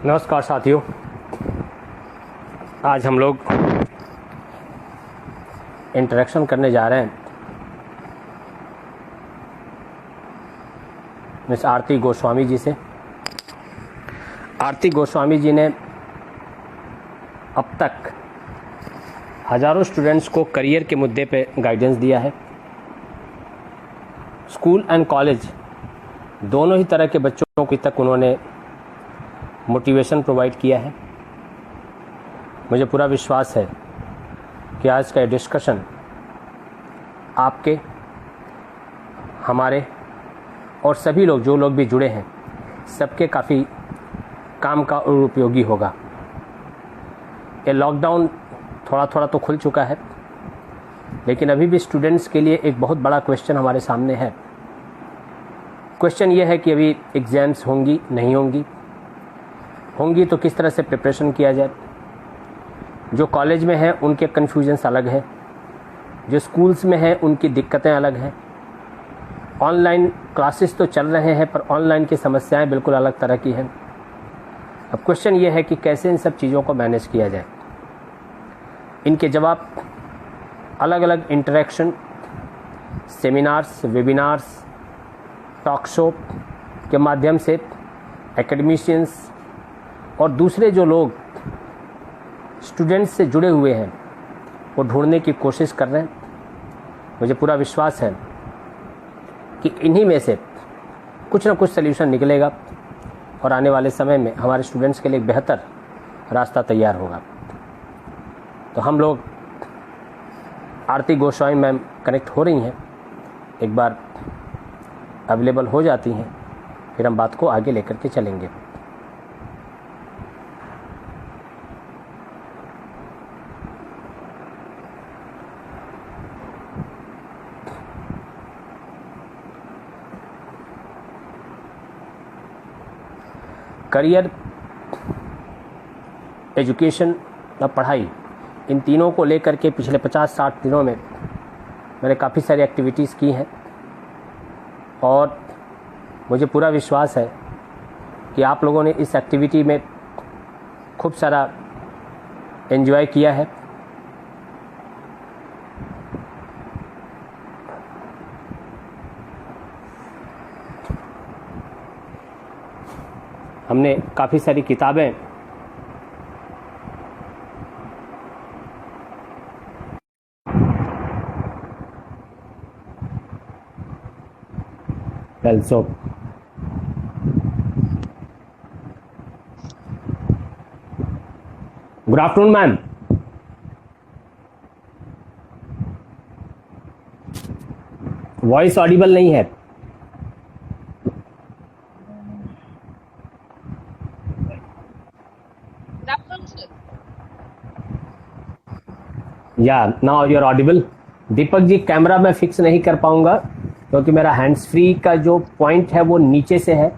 नमस्कार साथियों, आज हम लोग इंटरेक्शन करने जा रहे हैं मिस आरती गोस्वामी जी से। आरती गोस्वामी जी ने अब तक हज़ारों स्टूडेंट्स को करियर के मुद्दे पे गाइडेंस दिया है। स्कूल एंड कॉलेज दोनों ही तरह के बच्चों की तक उन्होंने मोटिवेशन प्रोवाइड किया है। मुझे पूरा विश्वास है कि आज का ये डिस्कशन आपके, हमारे और सभी लोग जो लोग भी जुड़े हैं सबके काफ़ी काम का और उपयोगी होगा। ये लॉकडाउन थोड़ा थोड़ा तो खुल चुका है, लेकिन अभी भी स्टूडेंट्स के लिए एक बहुत बड़ा क्वेश्चन हमारे सामने है। क्वेश्चन ये है कि अभी एग्ज़ाम्स होंगी नहीं होंगी तो किस तरह से प्रिपरेशन किया जाए। जो कॉलेज में हैं उनके कन्फ्यूजन्स अलग है, जो स्कूल्स में हैं उनकी दिक्कतें अलग हैं। ऑनलाइन क्लासेस तो चल रहे हैं पर ऑनलाइन की समस्याएं बिल्कुल अलग तरह की हैं। अब क्वेश्चन ये है कि कैसे इन सब चीज़ों को मैनेज किया जाए। इनके जवाब अलग अलग interaction, seminars, webinars, talk show के माध्यम से एकेडमिशियंस और दूसरे जो लोग स्टूडेंट्स से जुड़े हुए हैं वो ढूंढने की कोशिश कर रहे हैं। मुझे पूरा विश्वास है कि इन्हीं में से कुछ ना कुछ सल्यूशन निकलेगा और आने वाले समय में हमारे स्टूडेंट्स के लिए एक बेहतर रास्ता तैयार होगा। तो हम लोग आरती गोस्वामी मैम कनेक्ट हो रही हैं, एक बार अवेलेबल हो जाती हैं, फिर हम बात को आगे लेकर के चलेंगे। करियर, एजुकेशन और पढ़ाई, इन तीनों को लेकर के पिछले 50-60 दिनों में मैंने काफ़ी सारी एक्टिविटीज़ की हैं और मुझे पूरा विश्वास है कि आप लोगों ने इस एक्टिविटी में खूब सारा एंजॉय किया है। हमने काफ़ी सारी किताबें also good afternoon ma'am. Voice audible नहीं है। या now you are audible. Deepak ji, camera मैं फिक्स नहीं कर पाऊंगा क्योंकि मेरा हैंड्स फ्री का जो पॉइंट है वो नीचे से है,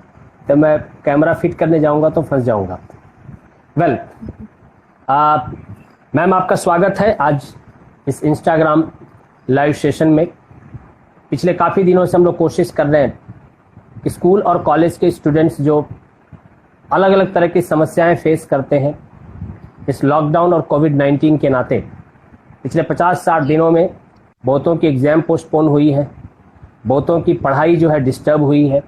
तो मैं कैमरा फिट करने जाऊंगा तो फंस जाऊंगा। वेल, मैम आपका स्वागत है आज इस इंस्टाग्राम लाइव सेशन में। पिछले काफ़ी दिनों से हम लोग कोशिश कर रहे हैं कि स्कूल और कॉलेज के स्टूडेंट्स जो अलग अलग तरह की समस्याएं फेस करते हैं इस लॉकडाउन और कोविड-19 के नाते, पिछले 50-60 दिनों में बहुतों की एग्ज़ाम पोस्टपोन हुई है, बहुतों की पढ़ाई जो है डिस्टर्ब हुई है।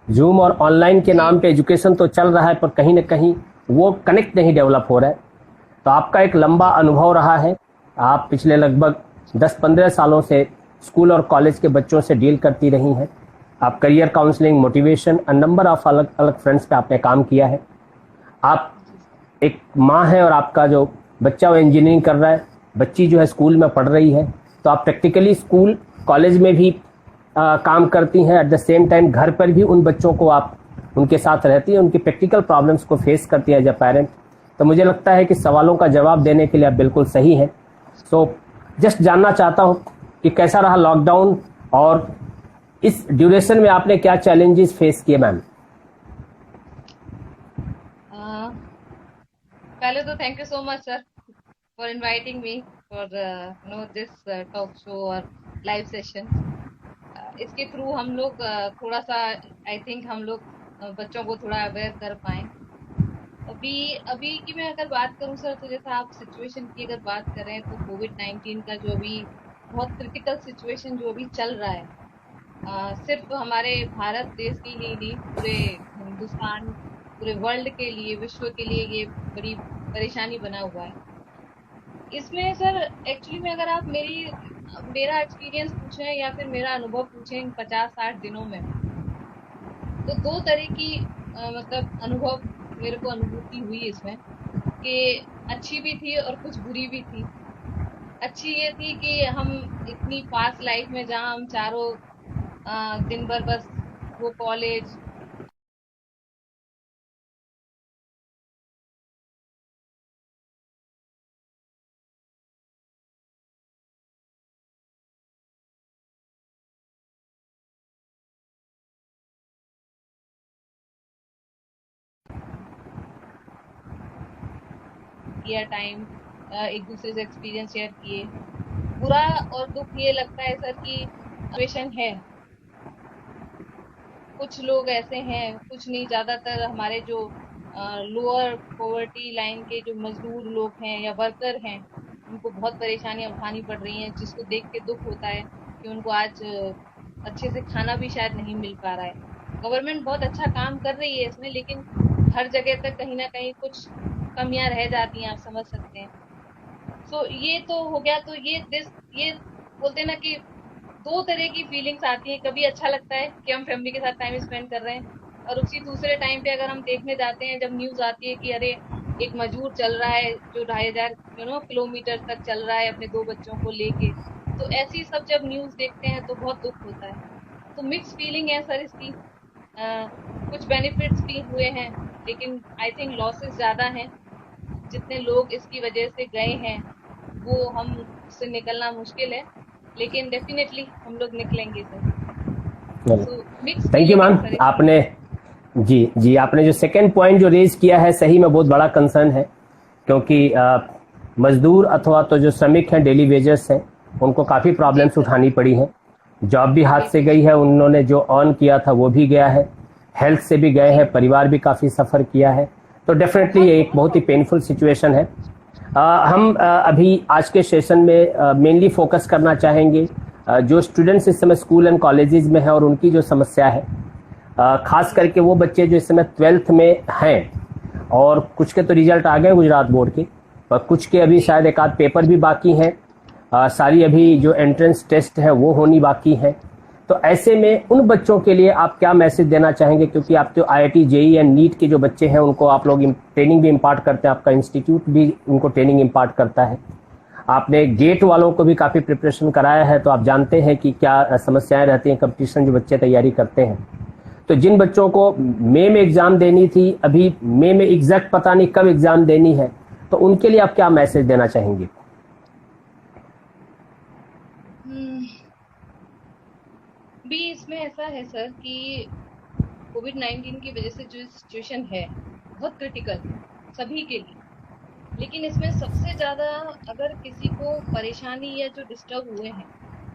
जूम और ऑनलाइन के नाम पे एजुकेशन तो चल रहा है पर कहीं ना कहीं वो कनेक्ट नहीं डेवलप हो रहा है। तो आपका एक लंबा अनुभव रहा है, आप पिछले लगभग 10-15 सालों से स्कूल और कॉलेज के बच्चों से डील करती रही हैं। आप career counselling, motivation, number of अलग अलग फ्रंट्स पे आपने काम किया है। आप एक माँ हैं और आपका जो बच्चा वो इंजीनियरिंग कर रहा है, बच्ची जो है स्कूल में पढ़ रही है, तो आप प्रैक्टिकली स्कूल कॉलेज में भी काम करती हैं। एट द सेम टाइम घर पर भी उन बच्चों को आप उनके साथ रहती हैं, उनकी प्रैक्टिकल प्रॉब्लम्स को फेस करती है एज अ पेरेंट। तो मुझे लगता है कि सवालों का जवाब देने के लिए आप बिल्कुल सही हैं। सो जस्ट जानना चाहता हूँ कि कैसा रहा लॉकडाउन और इस ड्यूरेशन में आपने क्या चैलेंजेस फेस किए मैम? पहले तो thank you so much sir for inviting me for this talk show और लाइव सेशन। इसके थ्रू हम लोग थोड़ा सा आई थिंक हम लोग बच्चों को थोड़ा अवेयर कर पाए अभी अभी की मैं अगर बात करूं सर, तो जैसा आप सिचुएशन की अगर बात करें, तो कोविड-19 का जो अभी बहुत क्रिटिकल सिचुएशन जो अभी चल रहा है, सिर्फ हमारे भारत देश के लिए नहीं, पूरे हिंदुस्तान, पूरे वर्ल्ड के लिए, विश्व के लिए ये बड़ी परेशानी बना हुआ है। इसमें सर एक्चुअली में अगर आप मेरा एक्सपीरियंस पूछें या फिर मेरा अनुभव पूछें इन 50-60 दिनों में, तो दो तरह की मतलब अनुभव, मेरे को अनुभूति हुई इसमें कि अच्छी भी थी और कुछ बुरी भी थी। अच्छी ये थी कि हम इतनी फास्ट लाइफ में, जहाँ हम चारों दिन भर बस वो कॉलेज, किया टाइम, एक दूसरे से एक्सपीरियंस शेयर किए। बुरा और दुख ये लगता है सर कि सिचुएशन है, कुछ लोग ऐसे हैं, कुछ नहीं, ज्यादातर हमारे जो लोअर पॉवर्टी लाइन के जो मजदूर लोग हैं या वर्कर हैं, उनको बहुत परेशानियां उठानी पड़ रही हैं, जिसको देख के दुख होता है कि उनको आज अच्छे से खाना भी शायद नहीं मिल पा रहा है। गवर्नमेंट बहुत अच्छा काम कर रही है इसमें, लेकिन हर जगह तक कहीं ना कहीं कुछ कमियां रह जाती हैं, आप समझ सकते हैं। सो ये तो हो गया। तो ये बोलते हैं ना कि दो तरह की फीलिंग्स आती है। कभी अच्छा लगता है कि हम फैमिली के साथ टाइम स्पेंड कर रहे हैं, और उसी दूसरे टाइम पे अगर हम देखने जाते हैं, जब न्यूज आती है कि अरे एक मजदूर चल रहा है जो 2,500 किलोमीटर तक चल रहा है अपने दो बच्चों को लेके, तो ऐसी सब जब न्यूज देखते हैं तो बहुत दुख होता है। तो मिक्स फीलिंग है सर इसकी। कुछ बेनिफिट्स भी हुए हैं, लेकिन आई थिंक लॉसेस ज्यादा हैं। जितने लोग इसकी वजह से गए हैं, वो हम उससे निकलना मुश्किल है, लेकिन डेफिनेटली हम लोग निकलेंगे sir. So mix thank you feeling है मैम। सर इसकी। आपने जी जी आपने जो सेकंड पॉइंट जो रेज किया है, सही में बहुत बड़ा कंसर्न है, क्योंकि मजदूर अथवा तो जो श्रमिक हैं, डेली वेजर्स हैं, उनको काफ़ी जी प्रॉब्लम्स सर। उठानी पड़ी हैं। जॉब भी हाथ से बिल्कुल गई सर। है, उन्होंने जो अर्न किया था वो भी गया है, हेल्थ से भी गए जी हैं, परिवार भी काफ़ी सफ़र किया है। तो डेफिनेटली बहुत ये एक बहुत बहुत ही प्रॉब्लम। पेनफुल सिचुएशन है। हम अभी आज के सेशन में मेनली फोकस करना चाहेंगे जो स्टूडेंट्स इस समय स्कूल एंड कॉलेजेस में हैं और उनकी जो समस्या है, खास जी करके वो बच्चे जो इस समय 12th में हैं, और कुछ के तो रिजल्ट आ गए गुजरात बोर्ड के, और कुछ के अभी जी। शायद एक आध पेपर भी बाकी हैं। सारी अभी जो एंट्रेंस टेस्ट है वो होनी बाकी है। तो ऐसे में उन बच्चों के लिए आप क्या मैसेज देना चाहेंगे, क्योंकि आप जो IIT JEE एंड नीट के जो बच्चे हैं उनको आप लोग ट्रेनिंग भी इम्पार्ट करते हैं, आपका इंस्टीट्यूट भी उनको ट्रेनिंग इम्पार्ट करता है, आपने जी गेट वालों को भी काफ़ी प्रिपरेशन कराया है, तो आप जानते हैं कि क्या समस्याएं रहती हैं, कंपटीशन जो बच्चे तैयारी करते हैं। तो जिन बच्चों को मई में एग्जाम देनी थी, अभी मई में एग्जैक्ट पता नहीं कब एग्जाम देनी है, तो उनके लिए आप क्या मैसेज देना चाहेंगे? हम्म, भी इसमें ऐसा है सर कि कोविड-19 की वजह से जो सिचुएशन है, बहुत क्रिटिकल है सभी के लिए। लेकिन इसमें सबसे ज्यादा अगर किसी को परेशानी या जो डिस्टर्ब हुए हैं,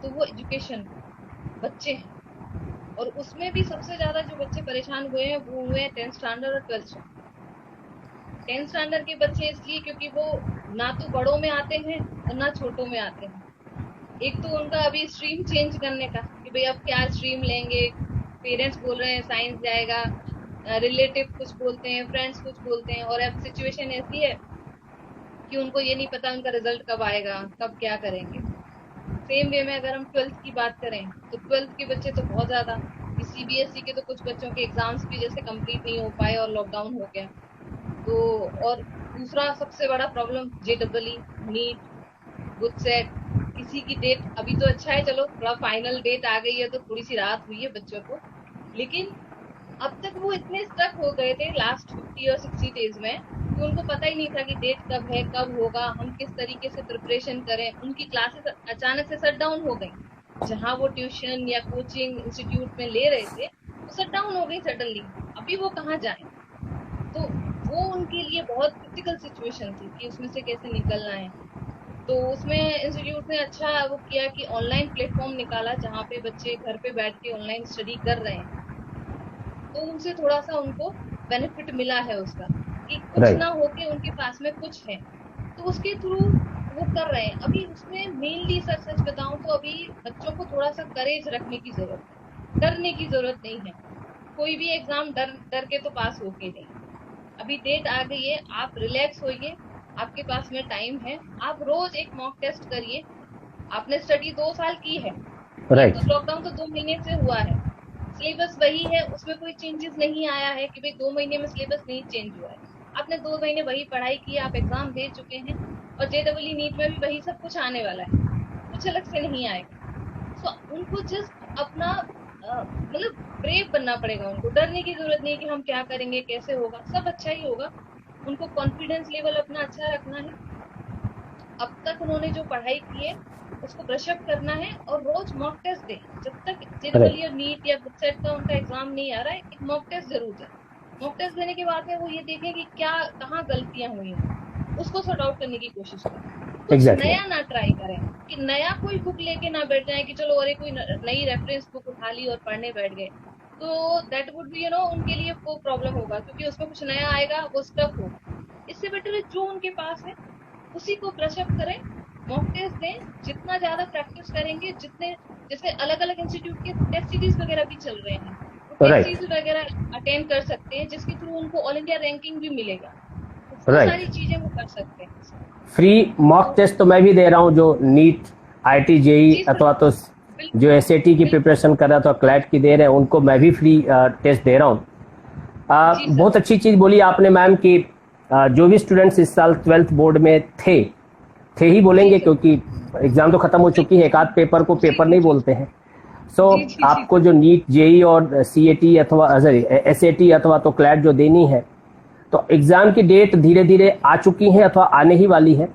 तो वो एजुकेशन बच्चे हैं। और उसमें भी सबसे ज्यादा जो बच्चे परेशान हुए हैं, वो हुए हैं 10th स्टैंडर्ड और 12th स्टैंडर्ड। 10th स्टैंडर्ड के बच्चे इसलिए क्योंकि वो ना तो बड़ों में आते हैं और ना छोटों में आते हैं। एक तो उनका अभी स्ट्रीम चेंज करने का कि भाई अब क्या स्ट्रीम लेंगे, पेरेंट्स बोल रहे हैं साइंस जाएगा, रिलेटिव कुछ बोलते हैं, फ्रेंड्स कुछ बोलते हैं, और अब सिचुएशन ऐसी है कि उनको ये नहीं पता उनका रिजल्ट कब आएगा, कब क्या करेंगे। सेम वे में अगर हम 12th की बात करें, तो 12th के बच्चे तो बहुत ज्यादा, कि CBSE के तो कुछ बच्चों के एग्जाम्स भी जैसे कंप्लीट नहीं हो पाए और लॉकडाउन हो गया। तो और दूसरा सबसे बड़ा प्रॉब्लम JEE, नीट, गुडसेट, किसी की डेट अभी तो अच्छा है, चलो थोड़ा फाइनल डेट आ गई है तो थोड़ी सी राहत हुई है बच्चों को। लेकिन अब तक वो इतने स्टक हो गए थे लास्ट 50 और 60 डेज में, कि उनको पता ही नहीं था कि डेट कब है, कब होगा, हम किस तरीके से प्रिपरेशन करें। उनकी क्लासेस अचानक से शट डाउन हो गई, जहां वो ट्यूशन या कोचिंग इंस्टीट्यूट में ले रहे थे, वो शट डाउन हो गई सडनली। अभी वो कहाँ जाए? तो वो उनके लिए बहुत क्रिटिकल सिचुएशन थी कि उसमें से कैसे निकलना है। तो उसमें इंस्टीट्यूट ने अच्छा वो किया कि ऑनलाइन प्लेटफॉर्म निकाला, जहाँ पे बच्चे घर पे बैठ के ऑनलाइन स्टडी कर रहे हैं। तो उनसे थोड़ा सा उनको बेनिफिट मिला है उसका, कि कुछ Right. ना होके उनके पास में कुछ है, तो उसके थ्रू वो कर रहे हैं। अभी उसमें मेनली सच सच बताऊं तो अभी बच्चों को थोड़ा सा करेज रखने की जरूरत है, डरने की जरूरत नहीं है। कोई भी एग्जाम डर डर के तो पास होके नहीं। अभी डेट आ गई है, आप रिलैक्स होइए, आपके पास में टाइम है, आप रोज एक मॉक टेस्ट करिए। आपने स्टडी 2 साल की है, ये Right. तो लॉकडाउन तो 2 महीने से हुआ है, सिलेबस वही है, उसमें कोई चेंजेस नहीं आया है कि भाई 2 महीने में सिलेबस नहीं चेंज हुआ है। आपने 2 महीने वही पढ़ाई की, आप एग्जाम दे चुके हैं, और जेडब्ल्यू नीट में भी वही सब कुछ आने वाला है, कुछ अलग से नहीं आएगा। सो उनको जस्ट अपना मतलब ब्रेव बनना पड़ेगा, उनको डरने की जरूरत नहीं है कि हम क्या करेंगे, कैसे होगा, सब अच्छा ही होगा। उनको कॉन्फिडेंस लेवल अपना अच्छा रखना है। अब तक उन्होंने जो पढ़ाई की है उसको ब्रशअप करना है, और रोज मॉक टेस्ट दें। जब तक जेडब्ल्यू और नीट या बुकसेट का उनका एग्जाम नहीं आ रहा है, एक मॉक टेस्ट जरूर दें। मॉक टेस्ट देने के बाद में वो ये देखें कि क्या कहाँ गलतियां हुई हैं, उसको सॉर्ट आउट करने की कोशिश करें। कुछ Exactly. नया ना ट्राई करें, कि नया कोई बुक लेके ना बैठ जाए कि चलो अरे कोई नई रेफरेंस बुक उठा ली और पढ़ने बैठ गए, तो दैट वुड बी उनके लिए वो प्रॉब्लम होगा, क्योंकि उसमें कुछ नया आएगा, वो स्टक होगा। इससे बेटर है जो उनके पास है उसी को ब्रशअप करें, मॉक टेस्ट दें। जितना ज्यादा प्रैक्टिस करेंगे, जितने जैसे अलग अलग इंस्टीट्यूट के टेस्ट सीरीज वगैरह भी चल रहे हैं, तो टेस्ट Right. सीरीज वगैरह अटेंड कर सकते हैं, जिसके थ्रू उनको ऑल इंडिया रैंकिंग भी मिलेगा। तो वो Right. सारी चीजें वो कर सकते हैं। फ्री मॉक टेस्ट तो मैं भी दे रहा हूँ, जो NEET, IT, JEE sir, अथवा तो बिल्कुल जो एसएटी की बिल्कुल। प्रिपरेशन कर रहा था, क्लैट की दे रहे हैं, उनको मैं भी फ्री टेस्ट दे रहा हूँ। जी सर। बहुत अच्छी चीज बोली आपने मैम कि जो भी स्टूडेंट्स इस साल 12th बोर्ड में थे ही बोलेंगे, जी सर। क्योंकि एग्जाम तो खत्म हो चुकी है, एक आध पेपर को पेपर नहीं बोलते हैं। सो जी जी जी आपको जो नीट, जेई और सीएटी अथवा सॉरी एसएटी अथवा तो क्लैट जो देनी है, तो एग्जाम की डेट धीरे धीरे आ चुकी है अथवा आने ही वाली है।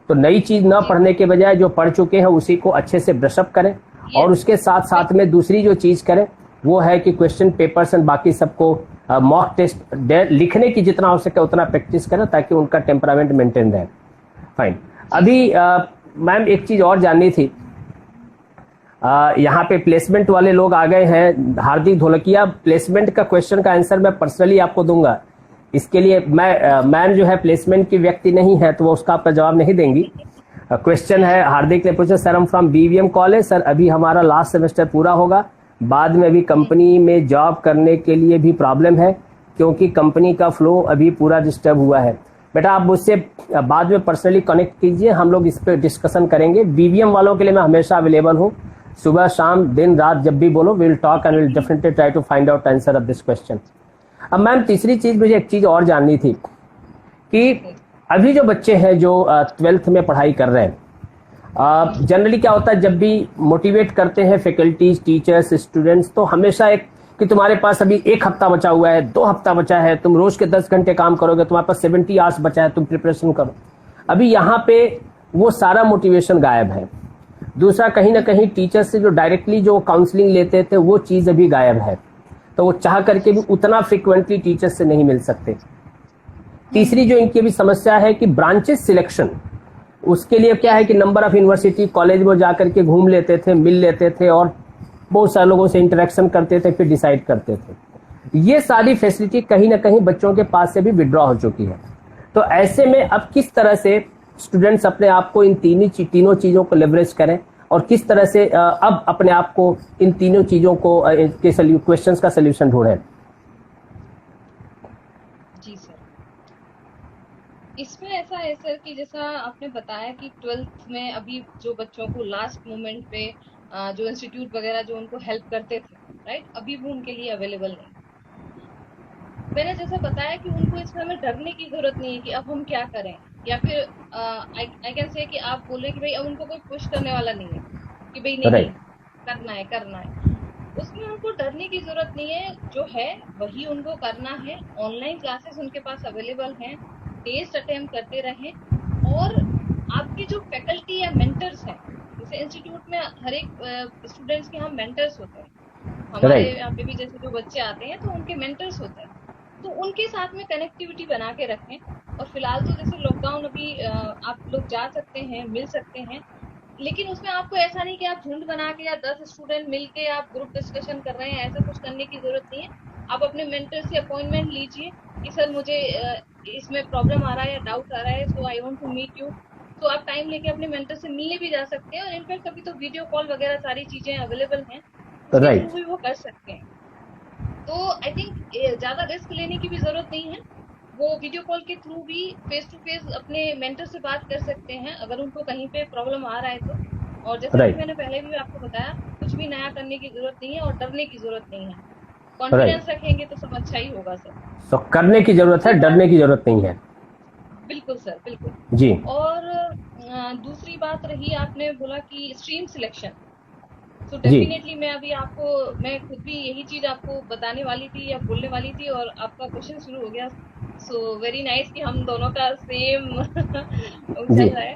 तो नई चीज न जी पढ़ने के बजाय जो पढ़ चुके हैं उसी को अच्छे से ब्रशअप करें, और यस उसके साथ साथ में दूसरी जो चीज करें वो है कि क्वेश्चन पेपर्स एंड बाकी सबको मॉक टेस्ट लिखने की जितना हो सके उतना प्रैक्टिस करें, ताकि उनका टेम्परामेंट मेंटेन रहे। फाइन। अभी मैम एक चीज और जाननी थी, यहाँ पे प्लेसमेंट वाले लोग आ गए हैं, हार्दिक ढोलकिया। प्लेसमेंट का क्वेश्चन का आंसर मैं पर्सनली आपको दूंगा, इसके लिए मैम जो है प्लेसमेंट की व्यक्ति नहीं है, तो वो उसका आपका जवाब नहीं देंगी। क्वेश्चन है, हार्दिक ने पूछा, सर हम फ्रॉम बीवीएम कॉलेज, सर अभी हमारा लास्ट सेमेस्टर पूरा होगा, बाद में अभी कंपनी में जॉब करने के लिए भी प्रॉब्लम है, क्योंकि कंपनी का फ्लो अभी पूरा डिस्टर्ब हुआ है। बेटा आप मुझसे बाद में पर्सनली कनेक्ट कीजिए, हम लोग इस पर डिस्कशन करेंगे। बीवीएम वालों के लिए मैं हमेशा अवेलेबल हूँ, सुबह शाम दिन रात जब भी बोलो, will talk and will definitely try to find out answer of this question. अब मैम तीसरी चीज, मुझे एक चीज और जाननी थी कि अभी जो बच्चे हैं जो 12th में पढ़ाई कर रहे हैं, जनरली क्या होता है, जब भी मोटिवेट करते हैं फैकल्टीज, टीचर्स, स्टूडेंट्स, तो हमेशा एक कि तुम्हारे पास अभी 1 हफ्ता बचा हुआ है, 2 हफ्ता बचा है, तुम रोज के 10 घंटे काम करोगे, तुम्हारे पास 70 आवर्स बचा है, तुम प्रिपरेशन करो। अभी यहाँ पे वो सारा मोटिवेशन गायब है। दूसरा, कहीं ना कहीं टीचर से जो डायरेक्टली जो काउंसलिंग लेते थे वो चीज अभी गायब है, तो वो चाह करके भी उतना फ्रिक्वेंटली टीचर से नहीं मिल सकते। तीसरी जो इनकी भी समस्या है कि ब्रांचेस सिलेक्शन, उसके लिए क्या है कि नंबर ऑफ यूनिवर्सिटी कॉलेज में जाकर के घूम लेते थे, मिल लेते थे और बहुत सारे लोगों से इंटरेक्शन करते थे, फिर डिसाइड करते थे। ये सारी फैसिलिटी कहीं ना कहीं बच्चों के पास से भी विड्रॉ हो चुकी है। तो ऐसे में अब किस तरह से स्टूडेंट्स अपने आप को इन तीनों चीजों को लेवरेज करें, और किस तरह से अब अपने आप को इन तीनों चीजों को के क्वेश्चंस का सोल्यूशन ढूंढें। जी सर, इसमें ऐसा है सर कि जैसा आपने बताया कि 12th में अभी जो बच्चों को लास्ट मोमेंट पे जो इंस्टीट्यूट वगैरह जो उनको हेल्प करते थे, राइट, अभी वो उनके लिए अवेलेबल नहीं। मैंने जैसा बताया कि उनको इसमें हमें डरने की जरूरत नहीं है कि अब हम क्या करें, या फिर आई कैन से कि आप बोल रहे कि भाई अब उनको कोई पुश करने वाला नहीं है कि भाई नहीं Right. करना है। उसमें उनको डरने की जरूरत नहीं है, जो है वही उनको करना है। ऑनलाइन क्लासेस उनके पास अवेलेबल हैं, टेस्ट अटेम्प्ट करते रहें, और आपके जो फैकल्टी या मेंटर्स हैं, जैसे इंस्टीट्यूट में हर एक स्टूडेंट्स के हम मेंटर्स होते हैं, हमारे Right. यहाँ पे भी जैसे जो बच्चे आते हैं तो उनके मेंटर्स होते हैं, तो उनके साथ में कनेक्टिविटी बना के रखें। और फिलहाल तो जैसे लॉकडाउन अभी आप लोग जा सकते हैं, मिल सकते हैं, लेकिन उसमें आपको ऐसा नहीं कि आप झुंड बना के या 10 स्टूडेंट मिलके आप ग्रुप डिस्कशन कर रहे हैं, ऐसा कुछ करने की जरूरत नहीं है। आप अपने मेंटर से अपॉइंटमेंट लीजिए कि सर मुझे इसमें प्रॉब्लम आ रहा है या डाउट आ रहा है, so I want to meet you, तो आप टाइम लेके अपने मेंटर से मिलने भी जा सकते हैं। और इनफैक्ट अभी तो वीडियो कॉल वगैरह सारी चीजें अवेलेबल हैं, उसके थ्रू राइट, भी वो कर सकते हैं। तो आई थिंक ज्यादा रिस्क लेने की भी जरूरत नहीं है, वो वीडियो कॉल के थ्रू भी फेस टू फेस अपने मेंटर से बात कर सकते हैं अगर उनको कहीं पे प्रॉब्लम आ रहा है तो। और जैसा कि राइट, मैंने पहले भी आपको बताया, कुछ भी नया करने की जरूरत नहीं है और डरने की जरूरत नहीं है। राइट। कॉन्फिडेंस रखेंगे तो सब अच्छा ही होगा सर। तो करने की जरूरत है, दूसरी बात, डरने की जरूरत नहीं है। बिल्कुल सर, बिल्कुल। जी, और दूसरी बात रही, आपने बोला कि स्ट्रीम सिलेक्शन, तो जी, डेफिनेटली मैं खुद भी यही चीज आपको बताने वाली थी या बोलने वाली थी, और आपका क्वेश्चन शुरू हो गया। सो वेरी नाइस कि हम दोनों का सेम जी, चल रहा है।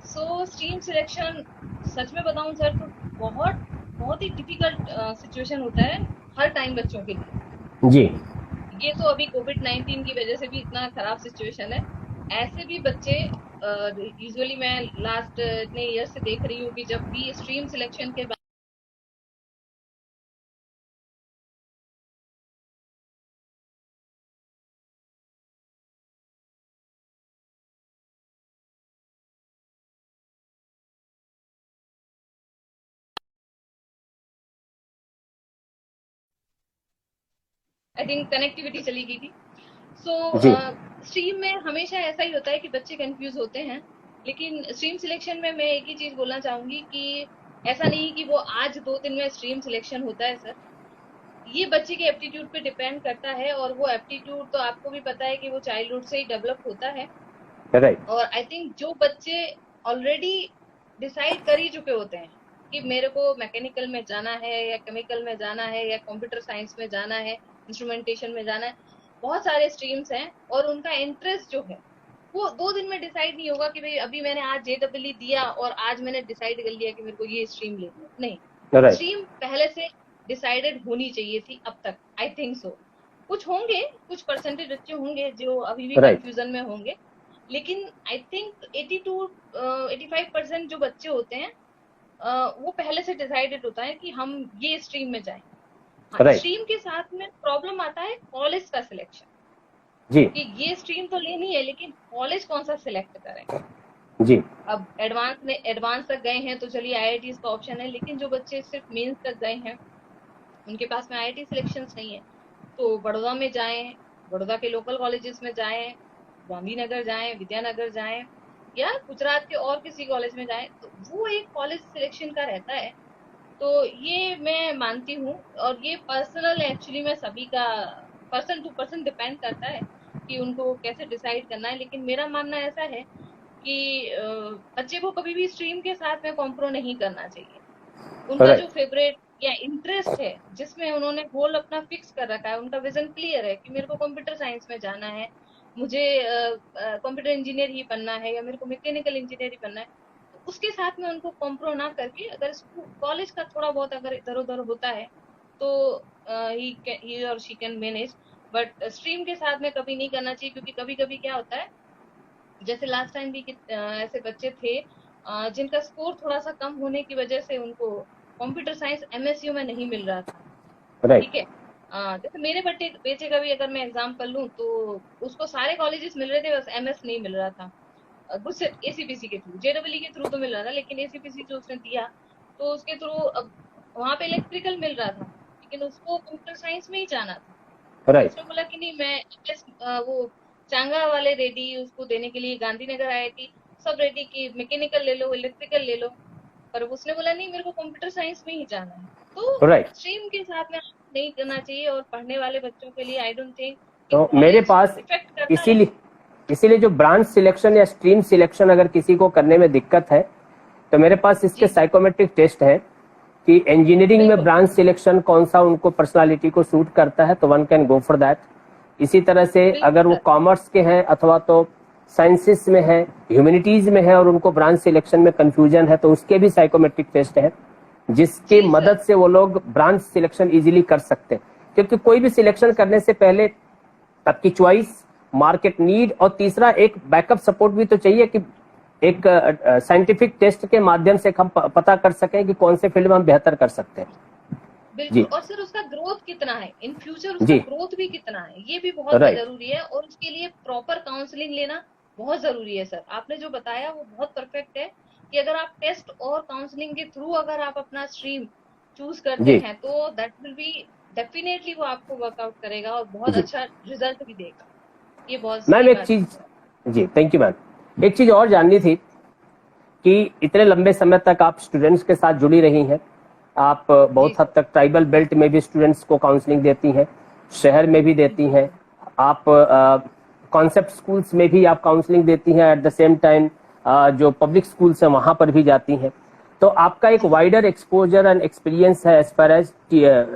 सो स्ट्रीम सिलेक्शन, सच में बताऊं सर तो बहुत बहुत ही डिफिकल्ट सिचुएशन होता है हर टाइम बच्चों के लिए। जी, ये तो अभी कोविड-19 की वजह से भी इतना खराब सिचुएशन है। ऐसे भी बच्चे, यूजुअली मैं लास्ट इतने ईयर से देख रही हूँ कि जब भी स्ट्रीम सिलेक्शन के आई थिंक कनेक्टिविटी चली गई थी। सो जी, स्ट्रीम में हमेशा ऐसा ही होता है कि बच्चे कंफ्यूज होते हैं, लेकिन स्ट्रीम सिलेक्शन में मैं एक ही चीज बोलना चाहूंगी कि ऐसा नहीं कि वो आज 2 दिन में स्ट्रीम सिलेक्शन होता है सर। ये बच्चे के एप्टीट्यूड पे डिपेंड करता है, और वो एप्टीट्यूड तो आपको भी पता है कि वो चाइल्डहुड से ही डेवलप होता है। राइट, और आई थिंक जो बच्चे ऑलरेडी डिसाइड कर ही चुके होते हैं कि मेरे को मैकेनिकल में जाना है या केमिकल में जाना है या कंप्यूटर साइंस में जाना है, इंस्ट्रूमेंटेशन में जाना है, बहुत सारे स्ट्रीम्स हैं, और उनका इंटरेस्ट जो है वो 2 दिन में डिसाइड नहीं होगा कि भाई अभी मैंने आज जेडब्ल्यू दिया और आज मैंने डिसाइड कर लिया कि मेरे को ये स्ट्रीम लेनी है। नहीं, राइट, स्ट्रीम पहले से डिसाइडेड होनी चाहिए थी अब तक, आई थिंक सो। कुछ होंगे, कुछ परसेंटेज बच्चे होंगे जो अभी भी राइट, कंफ्यूजन में होंगे, लेकिन आई थिंक 85% जो बच्चे होते हैं, वो पहले से डिसाइडेड होता है कि हम ये स्ट्रीम में जाएं। हाँ, राइट, स्ट्रीम के साथ में प्रॉब्लम आता है कॉलेज का सिलेक्शन, जी, कि ये स्ट्रीम तो लेनी है लेकिन कॉलेज कौन सा सिलेक्ट करें। जी, अब एडवांस तक गए हैं तो चलिए आईआईटीज का ऑप्शन है, लेकिन जो बच्चे सिर्फ मेंस तक गए हैं उनके पास में आईआईटी सिलेक्शंस नहीं है, तो बड़ौदा में जाएं, बड़ौदा के लोकल कॉलेजेस में जाएं, गांधीनगर जाएं, विद्यानगर जाएं, या गुजरात के और किसी कॉलेज में जाएं, तो वो एक कॉलेज सिलेक्शन का रहता है। तो ये मैं मानती हूँ, और ये पर्सनल एक्चुअली में सभी का पर्सन टू पर्सन डिपेंड करता है कि उनको कैसे डिसाइड करना है। लेकिन मेरा मानना ऐसा है कि बच्चे को कभी भी स्ट्रीम के साथ में कॉम्प्रो नहीं करना चाहिए। उनका जो राइट, फेवरेट या इंटरेस्ट है, जिसमें उन्होंने गोल अपना फिक्स कर रखा है, उनका विजन क्लियर है कि मेरे को कंप्यूटर साइंस में जाना है, मुझे कंप्यूटर इंजीनियर ही बनना है, या मेरे को मैकेनिकल इंजीनियर ही बनना है, तो उसके साथ में उनको कॉम्प्रो ना करके, अगर कॉलेज का थोड़ा बहुत अगर इधर उधर होता है तो ही और she can manage, but stream के साथ में कभी नहीं करना चाहिए। क्योंकि कभी कभी क्या होता है, जैसे लास्ट टाइम भी ऐसे बच्चे थे जिनका स्कोर थोड़ा सा कम होने की वजह से उनको कंप्यूटर साइंस एमएसयू में नहीं मिल रहा था। राइट, ठीक है, जैसे मेरे बेटे का भी अगर मैं एग्जांपल लूं तो उसको सारे कॉलेजेस मिल रहे थे, बस एमएस नहीं मिल रहा था। दूसरे एसीपीसी के थ्रू, जेडब्ल्यू के थ्रू तो मिल रहा था, लेकिन एसीपीसी जो उसने दिया तो उसके थ्रू अब वहां पे इलेक्ट्रिकल मिल रहा था, लेकिन उसको कंप्यूटर साइंस में ही जाना था। तो राइट, उसने बोला कि नहीं, मैं वो चांगा वाले रेडी उसको देने के लिए, गांधीनगर आईआईटी सब रेडी की मैकेनिकल ले लो, इलेक्ट्रिकल ले लो, पर उसने बोला नहीं, मेरे को कंप्यूटर साइंस में ही जाना है। तो राइट। स्ट्रीम के साथ में नहीं करना चाहिए, और पढ़ने वाले बच्चों के लिए आई डोंट थिंक कि तो मेरे कॉलेज पास इफेक्ट करता है। इसीलिए इसीलिए जो ब्रांच सिलेक्शन या स्ट्रीम सिलेक्शन अगर किसी को करने में दिक्कत है, तो मेरे पास इसके जी, साइकोमेट्रिक टेस्ट है कि इंजीनियरिंग में बिल्कुल। ब्रांच सिलेक्शन कौन सा उनको पर्सनालिटी को सूट करता है, तो one can go for that. इसी तरह से बिल्कुल अगर वो सर। कॉमर्स के हैं अथवा तो साइंसेस में है, ह्यूमैनिटीज में है और उनको ब्रांच सिलेक्शन में कंफ्यूजन है, तो उसके भी साइकोमेट्रिक टेस्ट है जिसकी जी सर। मदद से वो लोग ब्रांच सिलेक्शन इजीली कर सकते हैं। क्योंकि कोई भी सिलेक्शन करने से पहले आपकी चॉइस, मार्केट नीड और तीसरा एक बैकअप सपोर्ट भी तो चाहिए कि एक साइंटिफिक टेस्ट के माध्यम से हम पता कर सकें कि कौन से फील्ड में हम बेहतर कर सकते हैं। बिल्कुल। जी और सर उसका ग्रोथ कितना है इन फ्यूचर, उसका जी। ग्रोथ भी कितना है, ये भी बहुत राइट। जरूरी है। और उसके लिए प्रॉपर काउंसलिंग लेना बहुत जरूरी है। सर आपने जो बताया वो बहुत परफेक्ट है कि अगर आप टेस्ट और काउंसलिंग के थ्रू अगर आप अपना स्ट्रीम चूज करते जी हैं तो दैट विल बी डेफिनेटली वो आपको वर्कआउट करेगा और बहुत जी। अच्छा रिजल्ट भी देगा। ये बहुत मैम सही एक बात है चीज, सर। जी थैंक यू मैम, एक चीज और जाननी थी कि इतने लंबे समय तक आप स्टूडेंट्स के साथ जुड़ी रही हैं, आप जी बहुत हद सर। तक ट्राइबल बेल्ट में भी स्टूडेंट्स को काउंसलिंग देती हैं, शहर में भी देती जी हैं, आप कॉन्सेप्ट स्कूल्स में भी आप काउंसलिंग देती हैं, एट द सेम टाइम जो पब्लिक स्कूल्स हैं वहां पर भी जाती हैं। तो आपका एक जी sir. Wider exposure and experience है as far as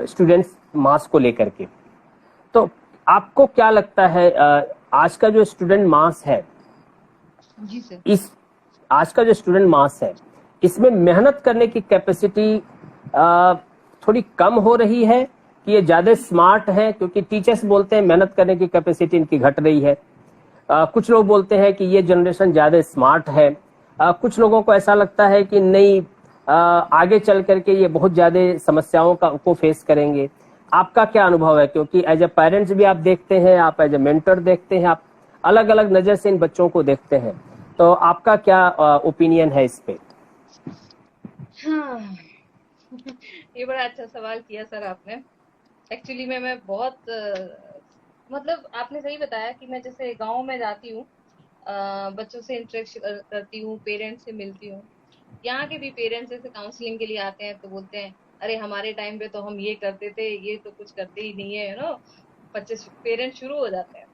students mass को लेकर के। तो आपको क्या लगता है आज का जो स्टूडेंट मास है, जी सर। इस आज का जो स्टूडेंट मास है, इसमें मेहनत करने की कैपेसिटी थोड़ी कम हो रही है कि ये ज्यादा स्मार्ट है? क्योंकि टीचर्स बोलते हैं मेहनत करने की कैपेसिटी इनकी घट रही है। कुछ लोग बोलते हैं कि ये जनरेशन ज्यादा स्मार्ट है। कुछ लोगों को ऐसा लगता है कि नहीं, आगे चल करके ये बहुत ज्यादा समस्याओं को फेस करेंगे। आपका क्या अनुभव है? क्योंकि एज ए पेरेंट्स भी आप देखते हैं, आप एज ए मेंटर देखते हैं, आप अलग अलग नजर से इन बच्चों को देखते हैं। तो आपका क्या ओपिनियन है इस पे? हाँ। ये बड़ा अच्छा सवाल किया सर आपने। एक्चुअली में मैं बहुत मतलब आपने सही बताया कि मैं जैसे गांव में जाती हूँ, बच्चों से इंटरेक्शन करती हूँ, पेरेंट्स से मिलती हूँ। यहाँ के भी पेरेंट्स ऐसे काउंसलिंग के लिए आते हैं तो बोलते हैं अरे हमारे टाइम पे तो हम ये करते थे, ये तो कुछ करते ही नहीं है, बच्चे पेरेंट्स शुरू हो जाते हैं।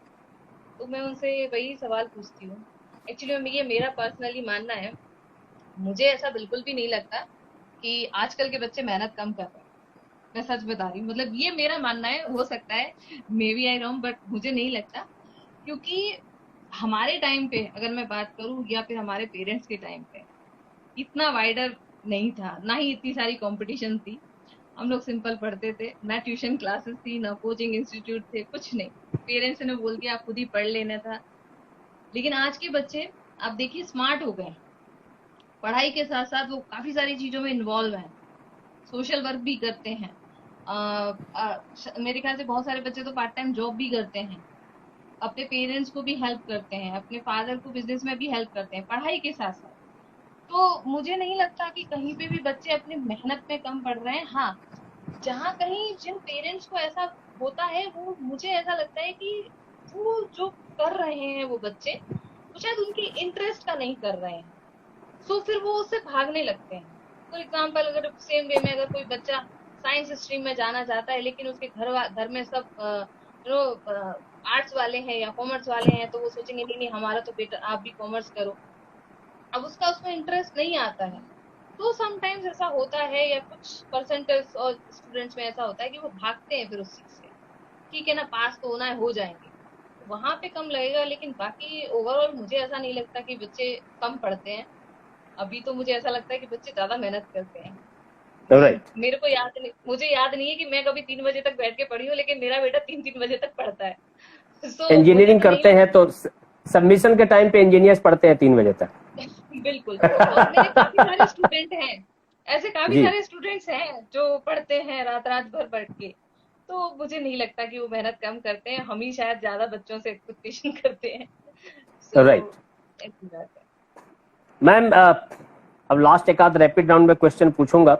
तो मैं उनसे वही सवाल पूछती हूँ। एक्चुअली में ये मेरा पर्सनली मानना है, मुझे ऐसा बिल्कुल भी नहीं लगता कि आजकल के बच्चे मेहनत कम कर रहे हैं। मैं सच बता रही हूँ, मतलब ये मेरा मानना है, हो सकता है maybe I wrong, but मुझे नहीं लगता। क्योंकि हमारे टाइम पे अगर मैं बात करूँ या फिर हमारे पेरेंट्स के टाइम पे इतना वाइडर नहीं था, ना ही इतनी सारी कंपटीशन थी। हम लोग सिंपल पढ़ते थे, ना ट्यूशन क्लासेस थी, ना कोचिंग इंस्टीट्यूट थे, कुछ नहीं। पेरेंट्स ने बोल दिया आप खुद ही पढ़ लेना था। लेकिन आज के बच्चे आप देखिए स्मार्ट हो गए, पढ़ाई के साथ साथ वो काफी सारी चीजों में इन्वॉल्व हैं, सोशल वर्क भी करते हैं। मेरे ख्याल से बहुत सारे बच्चे तो पार्ट टाइम जॉब भी करते हैं, अपने पेरेंट्स को भी हेल्प करते हैं, अपने फादर को बिजनेस में भी हेल्प करते हैं पढ़ाई के साथ साथ। तो मुझे नहीं लगता कि कहीं पे भी बच्चे अपनी मेहनत में कम पड़ रहे हैं। हाँ, जहाँ कहीं जिन पेरेंट्स को ऐसा होता है, वो मुझे ऐसा लगता है कि वो जो कर रहे हैं वो बच्चे, वो शायद उनकी इंटरेस्ट का नहीं कर रहे हैं। सो फिर वो उससे भागने लगते हैं। फॉर एग्जाम्पल अगर सेम वे में अगर कोई बच्चा साइंस स्ट्रीम में जाना चाहता है लेकिन उसके घर में सब आर्ट्स वाले हैं या कॉमर्स वाले हैं, तो वो सोचेंगे नहीं नहीं हमारा तो बेटा आप भी कॉमर्स करो। अब उसका उसमें इंटरेस्ट नहीं आता है। तो समटाइम्स ऐसा होता है, या कुछ परसेंटेज और स्टूडेंट्स में ऐसा होता है कि वो भागते हैं फिर उस चीज से। ठीक है ना, पास तो होना है, हो जाएंगे, वहां पे कम लगेगा। लेकिन बाकी ओवरऑल मुझे ऐसा नहीं लगता कि बच्चे कम पढ़ते हैं। अभी तो मुझे ऐसा लगता है कि बच्चे ज्यादा मेहनत करते हैं। राइट। मेरे को याद नहीं, मुझे याद नहीं है कि मैं कभी 3 बजे तक बैठ के पढ़ी हूँ, लेकिन मेरा बेटा 3-3 बजे तक पढ़ता है। मुझे इंजीनियरिंग तो नहीं करते हैं लगता। तो सबमिशन के टाइम पे इंजीनियर्स पढ़ते हैं 3 बजे तक। बिल्कुल। और मेरे काफी सारे स्टूडेंट हैं, ऐसे काफी जी। सारे स्टूडेंट्स हैं जो पढ़ते हैं रात रात भर बैठ के। तो मुझे नहीं लगता कि वो मेहनत कम करते हैं, हम ही शायद ज्यादा बच्चों से एक्सपेक्टेशन करते हैं। राइट। ऐसी बात है। मैम अब लास्ट एक आध रैपिड राउंड में क्वेश्चन पूछूंगा,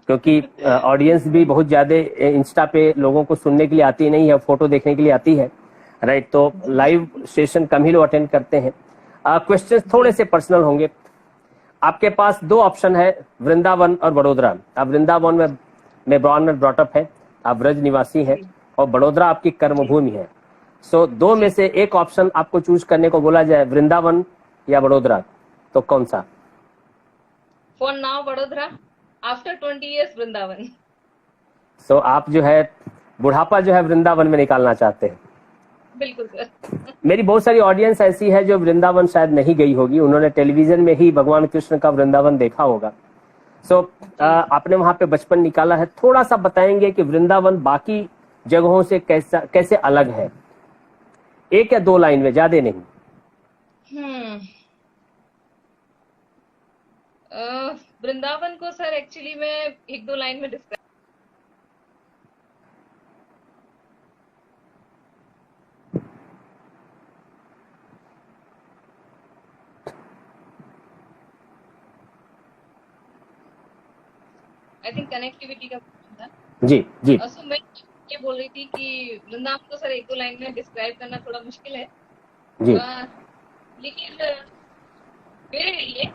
क्योंकि ऑडियंस भी बहुत ज्यादा इंस्टा पे लोगों को सुनने के लिए आती नहीं है, फोटो देखने के लिए आती है। राइट। तो जी लाइव सेशन कम ही लोग अटेंड करते हैं। क्वेश्चन थोड़े जी। से पर्सनल होंगे। आपके पास दो ऑप्शन है, वृंदावन और वडोदरा। आप वृंदावन में बॉर्न एंड ब्रॉटअप है, आप ब्रज निवासी हैं, जी और बड़ोदरा आपकी जी कर्मभूमि है। सो दो में जी। से एक ऑप्शन आपको चूज करने को बोला जाए, वृंदावन या बड़ोदरा, तो कौन सा? For now Vadodara, after 20 years Vrindavan. So आप जो है बुढ़ापा जो है वृंदावन में निकालना चाहते हैं। बिल्कुल सर। मेरी बहुत सारी ऑडियंस ऐसी है जो वृंदावन शायद नहीं गई होगी, उन्होंने टेलीविजन में ही भगवान कृष्ण का वृंदावन देखा होगा। सो जी। आपने वहां पे बचपन निकाला है, थोड़ा सा बताएंगे कि वृंदावन बाकी जगहों से कैसे अलग है? एक या दो लाइन में, ज्यादा नहीं। हम्म। वृंदावन को सर एक्चुअली मैं 1-2 लाइन में डिस्क्राइब आई थिंक कनेक्टिविटी का क्वेश्चन था। जी जी सो मैं ये बोल रही थी कि वृंदावन को सर एक दो लाइन में डिस्क्राइब करना थोड़ा मुश्किल है। जी। लेकिन मेरे लिए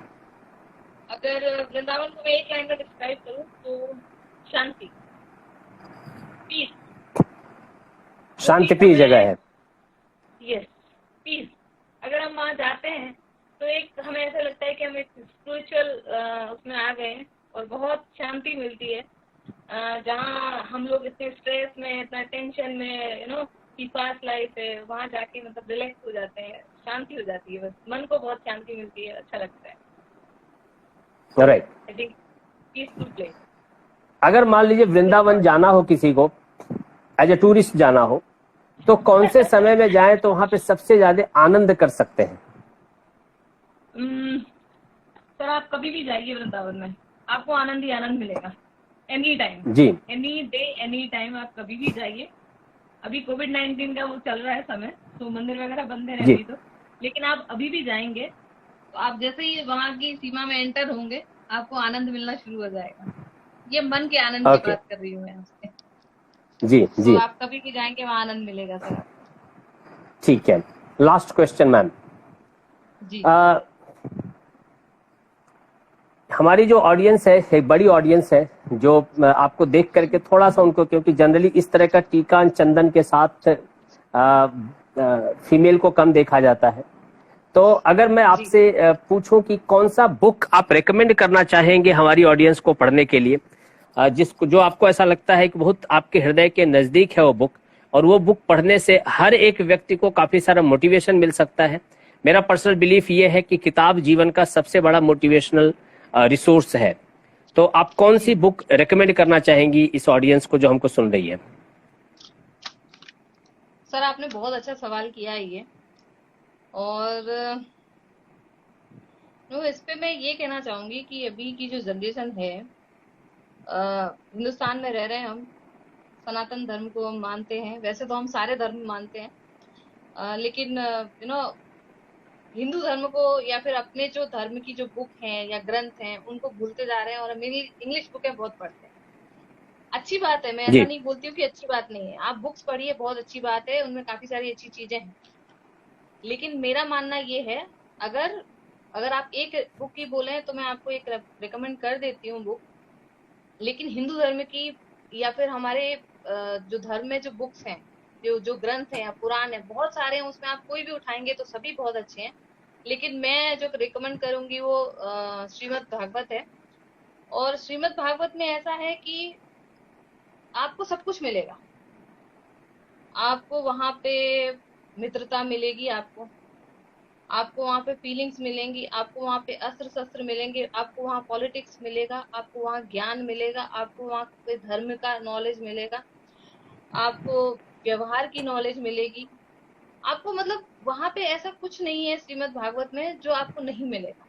अगर वृंदावन को मैं एक लाइन में डिस्क्राइब करूं तो शांति, पीस। जो भी शांतिप्रिय जगह है। Yes, peace. अगर हम वहाँ जाते हैं तो एक हमें ऐसा लगता है कि हम एक स्पिरिचुअल उसमें आ गए हैं और बहुत शांति मिलती है। जहाँ हम लोग इतने स्ट्रेस में, इतना टेंशन में, की फास्ट लाइफ है, वहाँ जाके मतलब रिलैक्स हो जाते हैं, शांति हो जाती है, बस मन को बहुत शांति मिलती है, अच्छा लगता है। Right. I think peaceful place. अगर मान लीजिए वृंदावन जाना हो किसी को, एज ए टूरिस्ट जाना हो, तो कौन से समय में जाएं तो वहां पे सबसे ज्यादा आनंद कर सकते हैं? सर आप कभी भी जाइए वृंदावन में, आपको आनंद ही आनंद मिलेगा। एनी टाइम, जी। एनी डे, एनी टाइम, आप कभी भी जाइए। अभी कोविड-19 का वो चल रहा है समय, तो मंदिर वगैरह बंद है जी। अभी तो, लेकिन आप अभी भी जाएंगे तो आप जैसे ही वहाँ की सीमा में एंटर होंगे, आपको आनंद मिलना शुरू हो जाएगा। ये मन के आनंद की ओके। बात कर रही हूँ मैं आपसे। जी तो जी आप कभी भी जाएंगे वहाँ आनंद मिलेगा सर आपको। ठीक है। Last question ma'am. जी। हमारी जो ऑडियंस है, एक बड़ी ऑडियंस है जो आपको देख करके थोड़ा सा उनको, क्योंकि जनरली इस तरह का टीका चंदन के साथ फीमेल को कम देखा जाता है, तो अगर मैं आपसे पूछूं कि कौन सा बुक आप रेकमेंड करना चाहेंगे हमारी ऑडियंस को पढ़ने के लिए, जिसको जो आपको ऐसा लगता है कि बहुत आपके हृदय के नजदीक है वो बुक, और वो बुक पढ़ने से हर एक व्यक्ति को काफी सारा मोटिवेशन मिल सकता है। मेरा पर्सनल बिलीफ ये है कि किताब जीवन का सबसे बड़ा मोटिवेशनल रिसोर्स है। तो आप कौन सी बुक रेकमेंड करना चाहेंगी इस ऑडियंस को जो हमको सुन रही है? सर आपने बहुत अच्छा सवाल किया है ये। और इस पे मैं ये कहना चाहूंगी कि अभी की जो जनरेशन है, हिंदुस्तान में रह रहे हैं हम, सनातन धर्म को हम मानते हैं। वैसे तो हम सारे धर्म मानते हैं, लेकिन हिंदू धर्म को या फिर अपने जो धर्म की जो बुक हैं या ग्रंथ हैं उनको भूलते जा रहे हैं और हम इंग्लिश बुकें बहुत पढ़ते हैं। अच्छी बात है, मैं ऐसा जी नहीं बोलती हूँ कि अच्छी बात नहीं है, आप बुक्स पढ़िए, बहुत अच्छी बात है, उनमें काफी सारी अच्छी चीजें हैं। लेकिन मेरा मानना ये है, अगर अगर आप एक बुक की बोले तो मैं आपको एक रिकमेंड कर देती हूँ बुक। लेकिन हिंदू धर्म की या फिर हमारे जो धर्म में जो बुक्स हैं, जो जो ग्रंथ हैं या पुराण है, बहुत सारे हैं, उसमें आप कोई भी उठाएंगे तो सभी बहुत अच्छे हैं। लेकिन मैं जो रिकमेंड करूंगी वो श्रीमद् भागवत है। और श्रीमद् भागवत में ऐसा है कि आपको सब कुछ मिलेगा। आपको वहां पे मित्रता मिलेगी, आपको आपको वहां पे फीलिंग्स मिलेंगी, आपको वहां पे अस्त्र शस्त्र मिलेंगे, आपको वहां पॉलिटिक्स मिलेगा, आपको वहां ज्ञान मिलेगा, आपको वहां पे धर्म का नॉलेज मिलेगा, आपको व्यवहार की नॉलेज मिलेगी। आपको मतलब वहां पे ऐसा कुछ नहीं है श्रीमद् भागवत में जो आपको नहीं मिलेगा।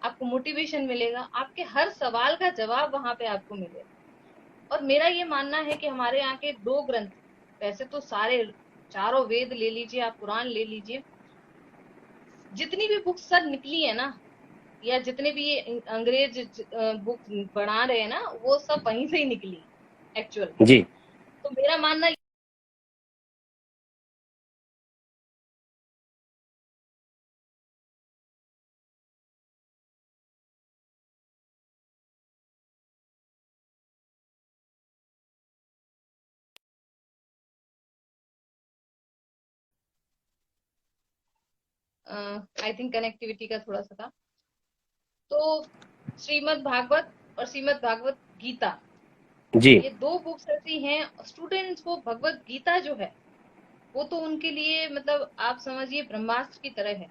आपको मोटिवेशन मिलेगा, आपके हर सवाल का जवाब वहां पे आपको मिलेगा। और मेरा ये मानना है कि हमारे यहाँ के दो ग्रंथ, वैसे तो सारे चारों वेद ले लीजिए, आप पुराण ले लीजिए, जितनी भी बुक्स सर निकली है ना, या जितने भी ये अंग्रेज बुक बना रहे हैं ना, वो सब वहीं से ही निकली एक्चुअल में। जी तो मेरा मानना आई थिंक कनेक्टिविटी का थोड़ा सा था। तो श्रीमद् भागवत और श्रीमद् भागवत गीता, जी ये दो बुक्स ऐसी हैं, स्टूडेंट्स को भगवत गीता जो है वो तो उनके लिए मतलब आप समझिए ब्रह्मास्त्र की तरह है।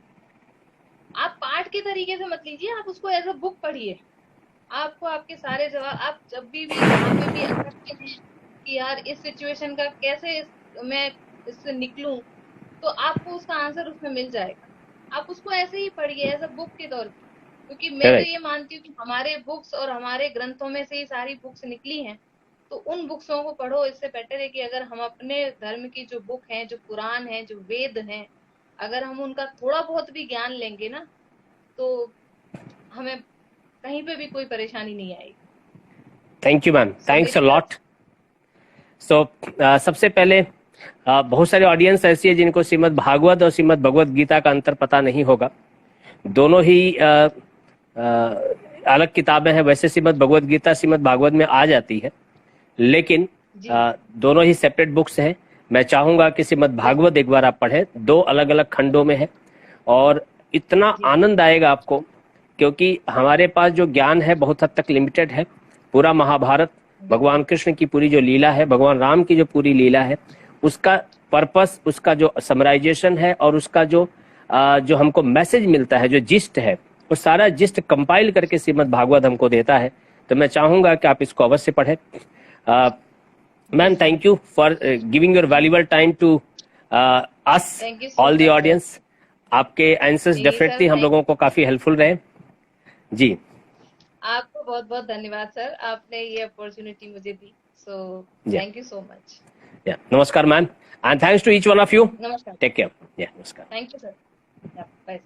आप पाठ के तरीके से मत लीजिए, आप उसको एज अ बुक पढ़िए। आपको आपके सारे जवाब, आप जब भी जहाँ पे भी अटकते हैं कि यार इस सिचुएशन का कैसे मैं इससे निकलूं, तो आपको उसका आंसर उसमें मिल जाएगा। आप उसको ऐसे ही पढ़िए एज अ बुक के तौर पे, क्योंकि मैं तो करेक्ट। ये मानती हूँ कि हमारे बुक्स और हमारे ग्रंथों में से ही सारी बुक्स निकली हैं। तो उन बुक्सों को पढ़ो, इससे बेटर है कि अगर हम अपने धर्म की जो बुक है, जो पुराण है, जो वेद हैं, अगर हम उनका थोड़ा बहुत भी ज्ञान लेंगे ना, तो हमें कहीं पे भी कोई परेशानी नहीं आएगी। Thank you ma'am, thanks a lot. So सबसे पहले बहुत सारे ऑडियंस ऐसी है जिनको श्रीमद् भागवत और श्रीमद् भगवत गीता का अंतर पता नहीं होगा। दोनों ही अलग किताबें हैं। वैसे श्रीमद् भगवत गीता श्रीमद् भागवत में आ जाती है, लेकिन दोनों ही सेपरेट बुक्स हैं। मैं चाहूंगा कि श्रीमद् भागवत एक बार आप पढ़ें, 2 अलग अलग खंडों में है, और इतना आनंद आएगा आपको, क्योंकि हमारे पास जो ज्ञान है बहुत हद तक लिमिटेड है। पूरा महाभारत, भगवान कृष्ण की पूरी जो लीला है, भगवान राम की जो पूरी लीला है, उसका पर्पस, उसका जो समराइजेशन है और उसका जो हमको मैसेज मिलता है, जो जिस्ट है, वो सारा जिस्ट कंपाइल करके श्रीमद् भागवत हमको देता है। तो मैं चाहूंगा कि आप इसको अवश्य पढ़ें। Ma'am, thank you for giving your valuable time to us all the audience. आपके आंसर्स डेफिनेटली हम लोगों को काफी हेल्पफुल रहे। जी, आपको बहुत बहुत धन्यवाद सर, आपने ये अपॉर्चुनिटी मुझे दी। So thank you so much. नमस्कार ma'am, and thanks to each one of you. नमस्कार, टेक केयर। नमस्कार, थैंक यू सर, बाय।